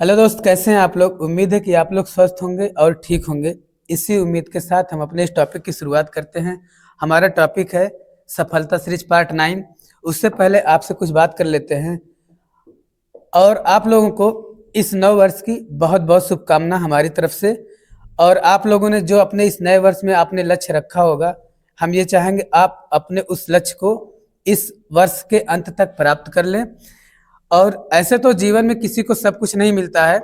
Hello दोस्त, कैसे हैं आप लोग। उम्मीद है कि आप लोग स्वस्थ होंगे और ठीक होंगे। इसी उम्मीद के साथ हम अपने इस टॉपिक की शुरुआत करते हैं। हमारा टॉपिक है सफलता सीरीज पार्ट 9। उससे पहले आपसे कुछ बात कर लेते हैं और आप लोगों को इस नव वर्ष की बहुत बहुत शुभकामना हमारी तरफ से। और आप लोगों ने जो अपने इस नए वर्ष में आपने लक्ष्य रखा होगा, हम ये चाहेंगे आप अपने उस लक्ष्य को इस वर्ष के अंत तक प्राप्त कर लें। और ऐसे तो जीवन में किसी को सब कुछ नहीं मिलता है।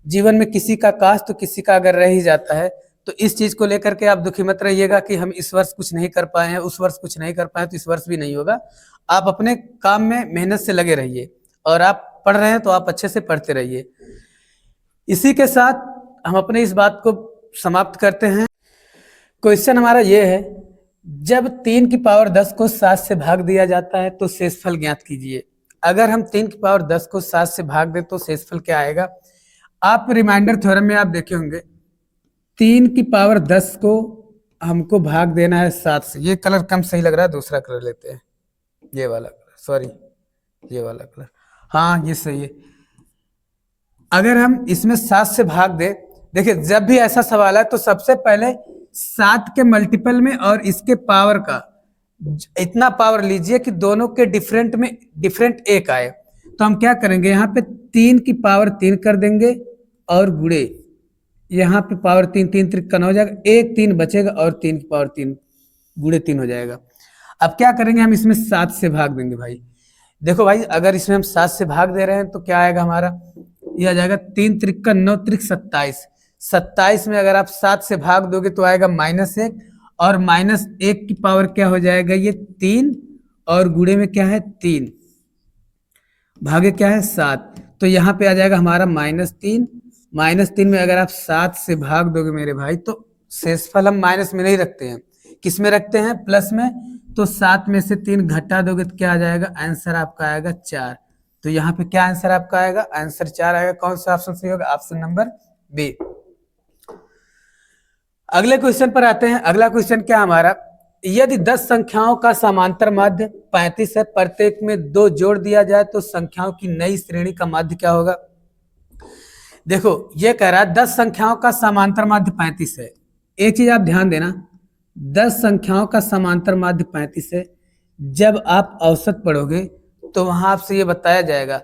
जीवन में किसी का काश तो किसी का अगर रह ही जाता है। तो इस चीज को लेकर के आप दुखी मत रहिएगा कि हम इस वर्ष कुछ नहीं कर पाए हैं, उस वर्ष कुछ नहीं कर पाए तो इस वर्ष भी नहीं होगा। आप अपने काम में मेहनत से लगे रहिए और आप पढ़ रहे हैं तो आप अच्छे से पढ़ते रहिए। इसी के साथ हम अपने इस बात को समाप्त करते हैं। क्वेश्चन हमारा ये है, जब 3 की पावर 10 को 7 से भाग दिया जाता है तो शेषफल ज्ञात कीजिए। अगर हम 3 की पावर 10 को 7 से भाग दें तो शेषफल क्या आएगा। आप रिमाइंडर थ्योरम में आप देखे होंगे, 3 की पावर 10 को हमको भाग देना है 7 से। ये कलर कम सही लग रहा है, दूसरा कलर लेते हैं। ये वाला कलर, सॉरी ये वाला कलर, हाँ ये सही है। अगर हम इसमें 7 से भाग दे, देखिए जब भी ऐसा सवाल है तो सबसे पहले 7 के मल्टीपल में और इसके पावर का इतना पावर लीजिए कि दोनों के डिफरेंट में डिफरेंट एक आए। तो हम क्या करेंगे, यहाँ पे 3 की पावर 3 कर देंगे और गुड़े, यहाँ पे पावर 3, 3 3 हो जाएगा, एक 3 बचेगा और 3 की पावर 3 गुड़े 3 हो जाएगा। अब क्या करेंगे, हम इसमें 7 से भाग देंगे भाई। देखो भाई, अगर इसमें हम 7 से भाग दे रहे हैं तो क्या आएगा हमारा, यह आ जाएगा 3 त्रिक 9 त्रिक 27। 27 में अगर आप 7 से भाग दोगे तो आएगा -1, और -1 की पावर क्या हो जाएगा, ये 3, और गुड़े में क्या है 3, भागे क्या है 7। तो यहाँ पे आ जाएगा हमारा -3। -3 में अगर आप 7 से भाग दोगे मेरे भाई तो शेषफल हम माइनस में नहीं रखते हैं, किस में रखते हैं, प्लस में। तो 7 में से 3 घटा दोगे तो क्या आ जाएगा, आंसर आपका आएगा 4। तो यहाँ पे क्या आंसर आपका आएगा, आंसर 4 आएगा। कौन सा ऑप्शन सही होगा, ऑप्शन नंबर बी। अगले क्वेश्चन पर आते हैं। अगला क्वेश्चन क्या हमारा, यदि 10 संख्याओं का समांतर माध्य 35 है, प्रत्येक में 2 जोड़ दिया जाए तो संख्याओं की नई श्रेणी का माध्य क्या होगा। देखो ये कह रहा है 10 संख्याओं का समांतर माध्य 35 है। एक चीज आप ध्यान देना, 10 संख्याओं का समांतर माध्य 35 है। जब आप औसत पढ़ोगे तो वहां आपसे ये बताया जाएगा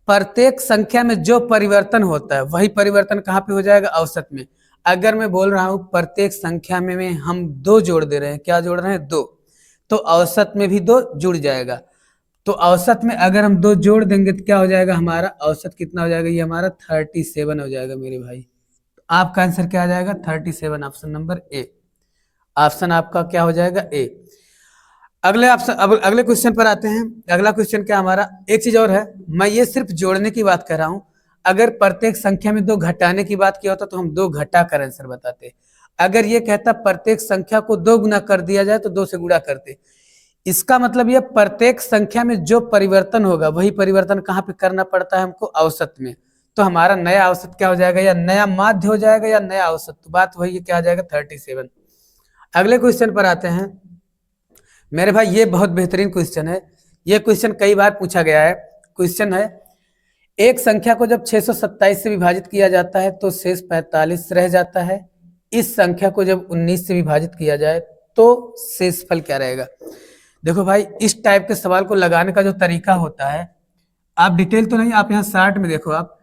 प्रत्येक संख्या में जो परिवर्तन होता है वही परिवर्तन कहाँ पे हो जाएगा, औसत में। अगर मैं बोल रहा हूं प्रत्येक संख्या में हम 2 जोड़ दे रहे हैं, क्या जोड़ रहे हैं 2, तो औसत में भी 2 जुड़ जाएगा। तो औसत में अगर हम 2 जोड़ देंगे तो क्या हो जाएगा, हमारा औसत कितना हो जाएगा, ये हमारा 37 हो जाएगा मेरे भाई। तो आपका आंसर क्या आ जाएगा, 37, ऑप्शन नंबर ए। ऑप्शन आपका क्या हो जाएगा, ए। अगले ऑप्शन, अब अगले क्वेश्चन पर आते हैं। अगला क्वेश्चन क्या हमारा, एक चीज और है, मैं ये सिर्फ जोड़ने की बात कर रहा हूं। अगर प्रत्येक संख्या में 2 घटाने की बात किया होता तो हम 2 घटा कर आंसर बताते। अगर ये कहता प्रत्येक संख्या को 2 गुना कर दिया जाए तो 2 से गुणा करते। इसका मतलब ये प्रत्येक संख्या में जो परिवर्तन होगा वही परिवर्तन कहाँ पे करना पड़ता है हमको, औसत में। तो हमारा नया औसत क्या हो जाएगा, या नया माध्य हो जाएगा या नया औसत, तो बात वही क्या आ जाएगा, 37। अगले क्वेश्चन पर आते हैं मेरे भाई। ये बहुत बेहतरीन क्वेश्चन है, ये क्वेश्चन कई बार पूछा गया है। क्वेश्चन है, एक संख्या को जब 627 से विभाजित किया जाता है तो शेष 45 रह जाता है। इस संख्या को जब 19 से विभाजित किया जाए तो शेषफल क्या रहेगा। देखो भाई, इस टाइप के सवाल को लगाने का जो तरीका होता है, आप डिटेल तो नहीं, आप यहाँ शार्ट में देखो, आप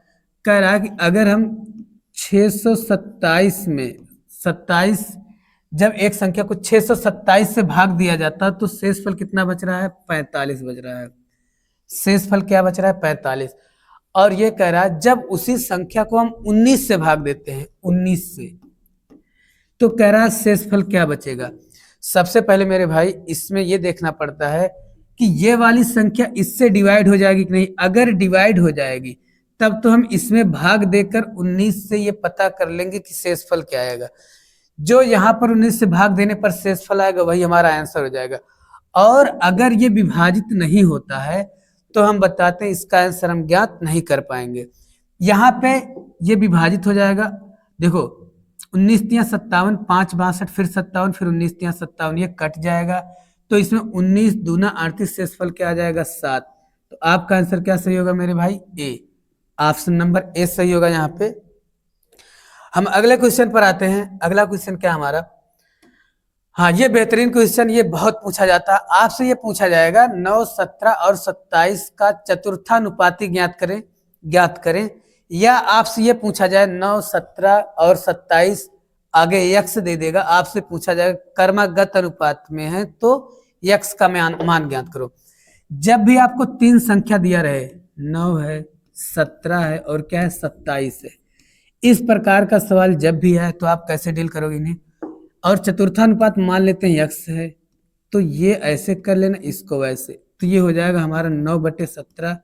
कह रहा है कि अगर हम 627 में 27, जब एक संख्या को 627 से भाग दिया जाता है तो शेषफल कितना बच रहा है, 45 बच रहा है। शेषफल क्या बच रहा है, 45। और ये कह रहा है जब उसी संख्या को हम 19 से भाग देते हैं, 19 से, तो कह रहा है शेषफल क्या बचेगा। सबसे पहले मेरे भाई इसमें ये देखना पड़ता है कि ये वाली संख्या इससे डिवाइड हो जाएगी कि नहीं। अगर डिवाइड हो जाएगी तब तो हम इसमें भाग देकर 19 से ये पता कर लेंगे कि शेषफल क्या आएगा। जो यहाँ पर 19 से भाग देने पर शेषफल आएगा वही हमारा आंसर हो जाएगा। और अगर ये विभाजित नहीं होता है तो हम बताते हैं इसका आंसर हम ज्ञात नहीं कर पाएंगे। यहाँ पे ये विभाजित हो जाएगा। देखो 19 तियां 57, 5 62, फिर 57, फिर 19 तियां 57, ये कट जाएगा। तो इसमें 19 दूना 38, शेषफल क्या आ जाएगा 7। तो आपका आंसर क्या सही होगा मेरे भाई, ए। ऑप्शन नंबर ए सही होगा यहाँ पे। हम अगले क्वेश्चन पर आते हैं। अगला क्वेश्चन क्या हमारा, हाँ ये बेहतरीन क्वेश्चन, ये बहुत पूछा जाता है। आपसे ये पूछा जाएगा 9, 17 और 27 का चतुर्थानुपाती ज्ञात करें, या आपसे ये पूछा जाए 9, 17 और 27 आगे यक्स दे देगा, आपसे पूछा जाएगा क्रमागत अनुपात में है तो यक्स का मान ज्ञात करो। जब भी आपको तीन संख्या दिया रहे, 9 है, 17 है और क्या है 27 है, इस प्रकार का सवाल जब भी है तो आप कैसे डील करोगे इन्हें। और चतुर्थानुपात मान लेते हैं यक्स है, तो ये ऐसे कर लेना, इसको वैसे, तो ये हो जाएगा हमारा 9/17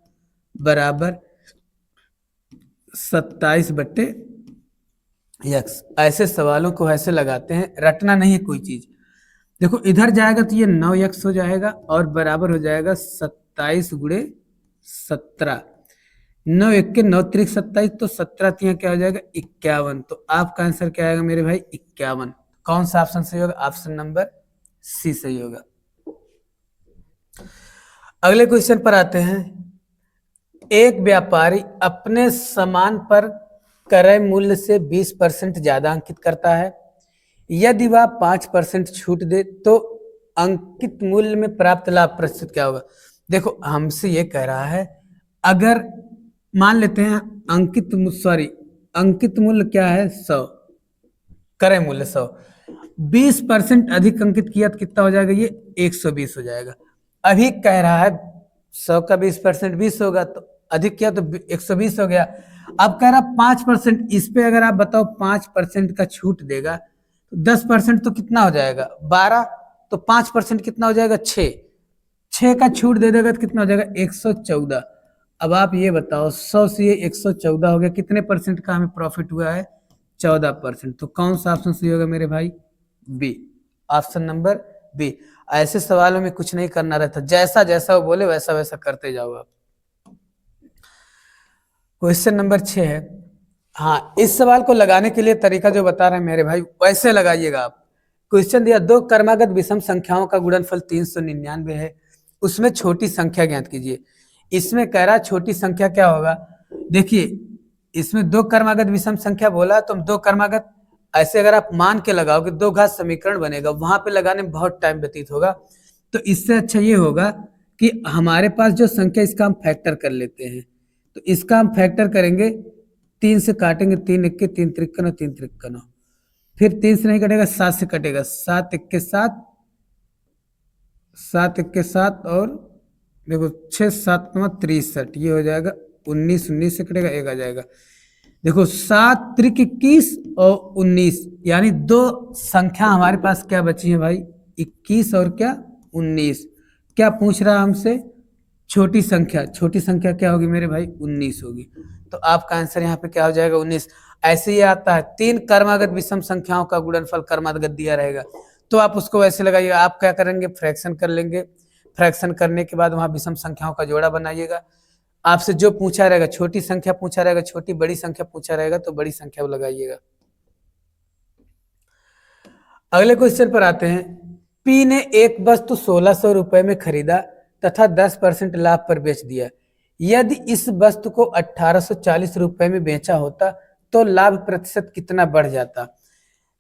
बराबर 27/x। ऐसे सवालों को ऐसे लगाते हैं, रटना नहीं है कोई चीज। देखो इधर जाएगा तो ये 9x हो जाएगा और बराबर हो जाएगा 27 × 17। 9 1 के 9 3 27, तो 17 3 क्या हो जाएगा 51। तो आपका आंसर क्या आएगा मेरे भाई 51। कौन सा ऑप्शन सही होगा, ऑप्शन नंबर सी सही होगा। अगले क्वेश्चन पर आते हैं। एक व्यापारी अपने सामान पर क्रय मूल्य से 20% ज्यादा अंकित करता है। यदि वह 5% छूट दे तो अंकित मूल्य में प्राप्त लाभ प्रतिशत क्या होगा। देखो हमसे ये कह रहा है, अगर मान लेते हैं अंकित मूल्य क्या है 100, क्रय मूल्य 100, 20% अधिक अंकित किया तो कितना हो जाएगा, ये 120 हो जाएगा। अभी कह रहा है 100 का 20% 20 होगा, तो अधिक किया तो 120 हो गया। अब कह रहा 5%, इस पे अगर आप बताओ 5% का छूट देगा तो 10% तो कितना हो जाएगा 12, तो 5% कितना हो जाएगा 6 का छूट दे देगा तो कितना हो जाएगा 114। अब आप ये बताओ 100 से ये 114 हो गया, कितने परसेंट का हमें प्रॉफिट हुआ है 14%। तो कौन सा ऑप्शन सही होगा मेरे भाई, बी, ऑप्शन नंबर बी। ऐसे सवालों में कुछ नहीं करना रहता, जैसा जैसा वो बोले वैसा वैसा करते जाओ आप। क्वेश्चन नंबर 6 है। हाँ इस सवाल को लगाने के लिए तरीका जो बता रहे हैं मेरे भाई वैसे लगाइएगा आप। क्वेश्चन दिया, दो क्रमागत विषम संख्याओं का गुणनफल 399 है, उसमें छोटी संख्या ज्ञात कीजिए। इसमें कह रहा छोटी संख्या क्या होगा, देखिए इसमें दो क्रमागत विषम संख्या बोला, तो दो क्रमागत ऐसे अगर आप मान के लगाओगे दो घात समीकरण बनेगा, वहां पे लगाने में बहुत टाइम व्यतीत होगा। तो इससे अच्छा ये होगा कि हमारे पास जो संख्या इसका हम फैक्टर कर लेते हैं। तो इसका हम फैक्टर करेंगे, 3 से काटेंगे, 3 1 के 3 53 3 53, फिर 3 से नहीं कटेगा 7 से कटेगा, 7 1 के 7, 7 1 के 7 और देखो 6 7 63, ये हो जाएगा 19, 19 से कटेगा 1 आ जाएगा। देखो 7 3 21 और 19, यानी दो संख्या हमारे पास क्या बची है भाई 21 और क्या 19। क्या पूछ रहा है हमसे, छोटी संख्या, छोटी संख्या क्या होगी मेरे भाई 19 होगी। तो आपका आंसर यहाँ पे क्या हो जाएगा 19। ऐसे ही आता है, तीन क्रमागत विषम संख्याओं का गुणनफल क्रमागत दिया रहेगा तो आप उसको वैसे लगाइएगा। आप क्या करेंगे, फ्रैक्शन कर लेंगे, फ्रैक्शन करने के बाद वहां विषम संख्याओं का जोड़ा बनाइएगा। आपसे जो पूछा रहेगा, छोटी संख्या पूछा रहेगा, छोटी बड़ी संख्या पूछा रहेगा तो बड़ी संख्या वो लगाइएगा। अगले क्वेश्चन पर आते हैं। पी ने एक वस्तु 1600 रुपए में खरीदा तथा 10% लाभ पर बेच दिया। यदि इस वस्तु को 1840 रुपए में बेचा होता तो लाभ प्रतिशत कितना बढ़ जाता।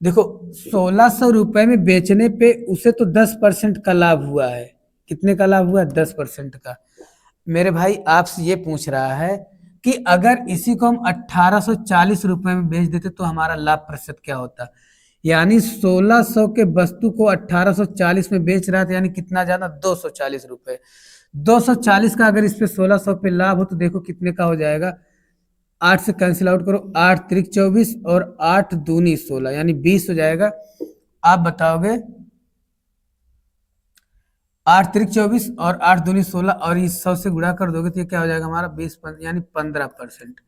देखो 1600 रुपए में बेचने पे उसे तो 10% का लाभ हुआ है। कितने का लाभ हुआ है 10% का। मेरे भाई आपसे ये पूछ रहा है कि अगर इसी को हम 1840 रुपए में बेच देते तो हमारा लाभ प्रतिशत क्या होता। यानी 1600 के वस्तु को 1840 में बेच रहा था, यानी कितना ज्यादा 240 रुपए। 240 का अगर इस पे 1600 पे लाभ हो तो देखो कितने का हो जाएगा, 8 से कैंसिल आउट करो, 8 3 24 और 8 दूनी 16, यानी 20 हो जाएगा। आप बताओगे 8 3 24 और 8 दूनी 16 और इस 100 से गुणा कर दोगे तो ये क्या हो जाएगा हमारा 20 यानी 15%।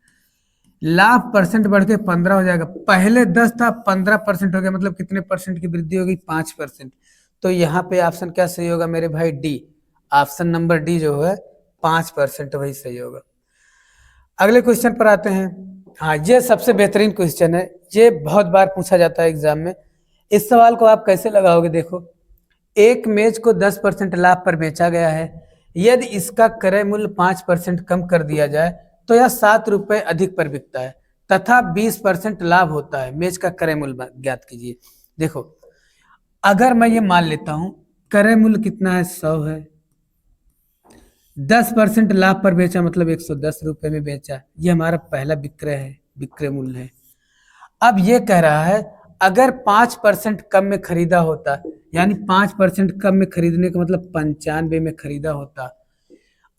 लाभ परसेंट बढ़ के 15 हो जाएगा। पहले 10 था 15% हो गया, मतलब कितने परसेंट की वृद्धि होगी 5%। तो यहाँ पे ऑप्शन क्या सही होगा मेरे भाई डी, ऑप्शन नंबर डी जो है 5% वही सही होगा। अगले क्वेश्चन पर आते हैं। हाँ ये सबसे बेहतरीन क्वेश्चन है, ये बहुत बार पूछा जाता है एग्जाम में। इस सवाल को आप कैसे लगाओगे, देखो एक मेज को 10% लाभ पर बेचा गया है। यदि इसका क्रय मूल्य 5% कम कर दिया जाए तो यह 7 रुपए अधिक पर बिकता है तथा 20% लाभ होता है। मेज का क्रय मूल्य ज्ञात कीजिए। देखो, अगर मैं ये मान लेता हूं क्रय मूल्य कितना है, 100 है, 10% लाभ पर बेचा मतलब 110 रुपए में बेचा, ये हमारा पहला विक्रय है, विक्रय मूल्य है। अब ये कह रहा है अगर 5% कम में खरीदा होता, यानी 5% कम में खरीदने का मतलब 95 में खरीदा होता,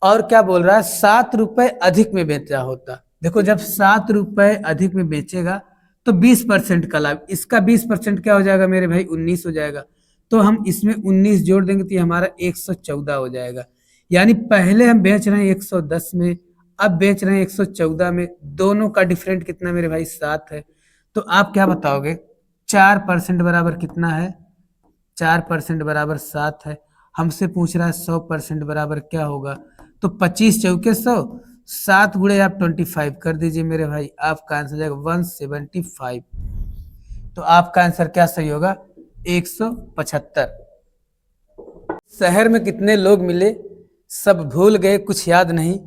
और क्या बोल रहा है 7 रुपए अधिक में बेचा होता। देखो, जब 7 रुपए अधिक में बेचेगा तो 20% का लाभ, इसका 20% क्या हो जाएगा मेरे भाई, 19 हो जाएगा। तो हम इसमें 19 जोड़ देंगे तो ये हमारा 114 हो जाएगा। यानी पहले हम बेच रहे हैं 110 में, अब बेच रहे हैं 114 में, दोनों का डिफरेंट कितना मेरे भाई, 7 है। तो आप क्या बताओगे, 4% बराबर कितना है, 4% बराबर 7 है। हमसे पूछ रहा है 100% बराबर क्या होगा, तो 25 चौके 100, 7 गुणे आप 25 कर दीजिए मेरे भाई, आपका आंसर जाएगा 175। तो आपका आंसर क्या सही होगा, 175। शहर में कितने लोग मिले, सब भूल गए कुछ याद नहीं,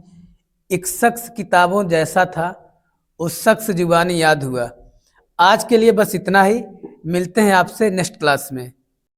एक शख्स किताबों जैसा था, उस शख्स जुबानी याद हुआ। आज के लिए बस इतना ही, मिलते हैं आपसे नेक्स्ट क्लास में।